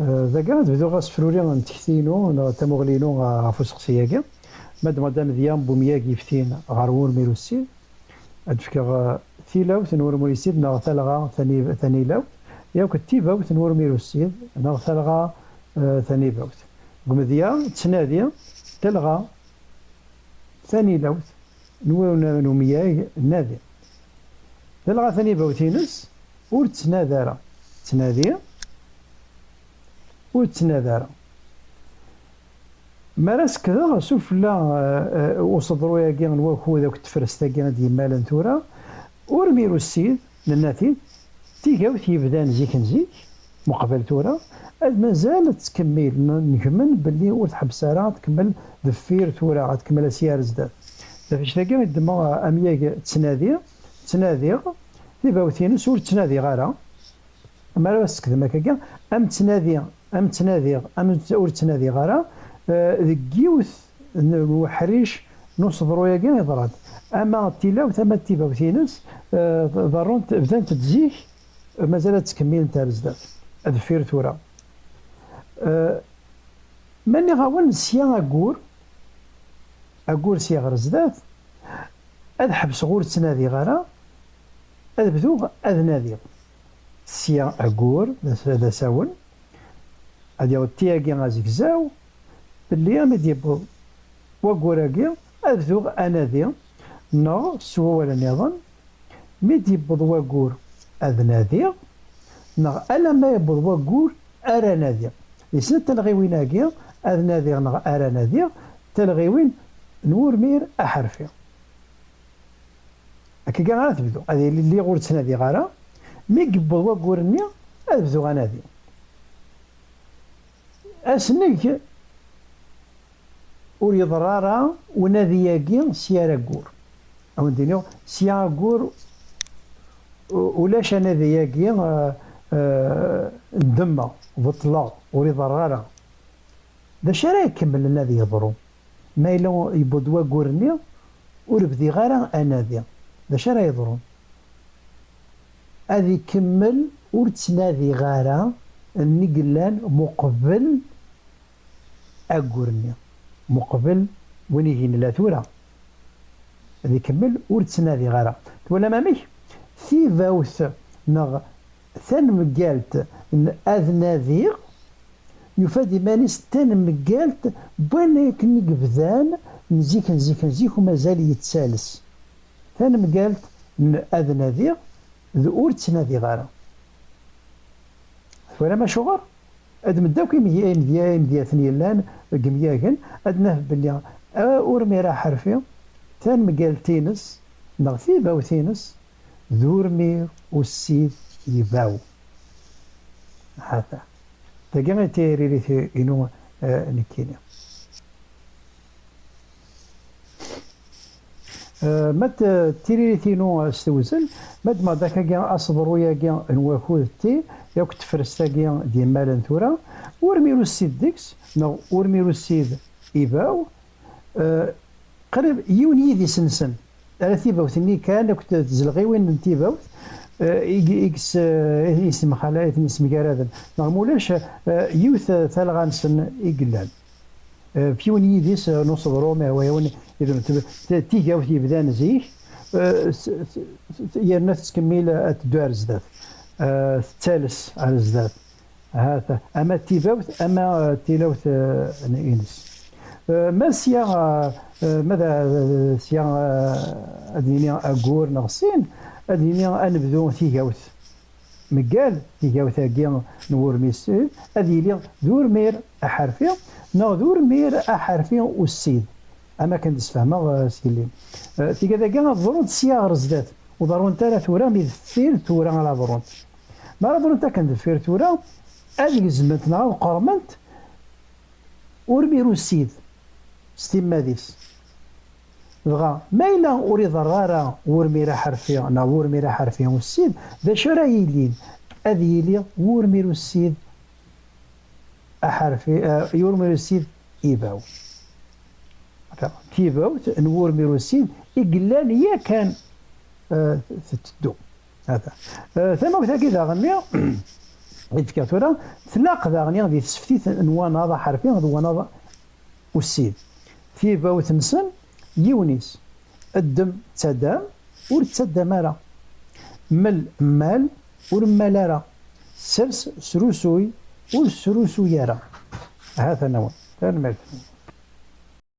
ذاك تبدو غاس فروري نتكتينو تاموغلينو غافو سقسياكي مادام ديام بومياكي فتين غارور ميروسي ادفكا تيلاوت نور موريسيد نا ثلغا ثاني لاوت ياك تيباوت نور ميروسيد نا ثلغا ثاني باوت قمديا تسنادي تلغا ثاني لاوت نور نومياك نادي تلغا ثاني باوتينس ور تسنادارا تسنادي ور تسنادارا ماراس كذا شوف لا وصدروا ياكي نواكو ذاك التفرس تاكي ديال مالن ثورا ورميرو السيد للناتي تيكاوت يبدا نزيك مقبل ثورا مازال تكمل نكمل باللي ور تحبس راه تكمل دفير ثورا غتكمل سيار زداد فاش تاكي دما امياك تنادي تيباوتينس ور تنادي غارا ماراس كذا كاكا ام تنادي ام ور تنادي غارا ذك يوث وحريش نصدرو ياكي يضرات اما التلاوت اما التيباوتينس ضرون بدات تزيك مازال تكمل نتاع الزداد ادفير ثورا ماني غاون سيا اكور سيا غير الزداد اذهب صغور تنادي غارا اذبدو اذنادي سيا اكور هذا ساون هذا تياكي غازيكزاو باللي ما ديبو وكوراكي اذوغ انادي نو سوا ولا نظن مي ديبو وكور اذنادي نغ الا ما يبوض وكور ارا نادي يسن تلغيويناكي اذنادي نغ ارا نادي تلغيوين نور مير احرفي هكا كاع غا تبدو هذه اللي غور تنادي غارا مي يبوض وكور ني اذو غنادي اسنك ور يضرارا ونادي ياكي سيارا كور او ندينيو سيارا كور ولاش نادي ياكي ندما بطلا ور يضرارا باش راه يكمل الذي يضرو ما الا يبدوا كورني ور بدي غير انادي باش راه يضرون هذه يكمل ور تنادي غارا النقلان مقبل اكورني مقبل وين يجينا لا ثورة هذه يكمل ور تسنادي غارة ولا مامي في فاوث نغ ثان مقالت اذنادي يفادي مانيس ثان مقالت بوين يكني قبذان نزيك ومازال يتسالس ثان مقالت اذنادي ذو ور تسنادي غارة ولا ما شغر اد مداوكي مديا ثنيلان قمياكن ادناه بلي اورمي راه حرفي ثان مقالتينس نغثي باوثينس ذورمي والسيد يباو هذا تاكي تيريري انو نكيني مات تيريتينو استوزن ماد ما داك كاع اصبروا يا كاع نواكو تي ياك تفرس كاع ديال مالن ثورا ورميرو السيد ديكس نو ورميرو السيد يباو قريب يون يدي سنسن على تيباوثني كان كنت تزلغي وين تيباوث اكس اسم خلايا اسم كارادن نغمولاش يوث ثالغانسن يقلال فيون يديس نصبرو ما هو يون تيجا وثي بدا نزيه يرنا تكمل تدوار زداد تالس على زداد هذا اما تيباوث اما تيلاوث انس ما سيا ماذا سيا اديني اكور نغسين اديني انبدو تيجاوث مقال تيجاوث كاع نور ميسيد اديلي دور مير احرفي نو دور مير احرفي والسيد اما كنتفهمها سيلي في كذا كاع ضرونت سياغ زدات وضرونت تاع ثورا ميدفير ثورا على ضرونت ما ضرونت كندفير ثورا هذيك زمنت نهار قرمنت ورميرو السيد ستيماديس بغا ما إلا أريد الرارة ورميرا حرفيا أنا ورميرا حرفيا والسيد ذا شو راه يلين هذا يلي ورميرو السيد أحرفي يورميرو السيد يباو كيباو نورميرو السيد إقلان يا كان تتدو هذا ثم كذا غنيا إذ ثورة تلاق ذاغني غادي تسفتي نواناض حرفيا نواناض والسيد في باوت نسن يونيس الدم تدام ور تدام راه مل مال ور مال سرس سروسوي ور سروسو يرى هذا نوع.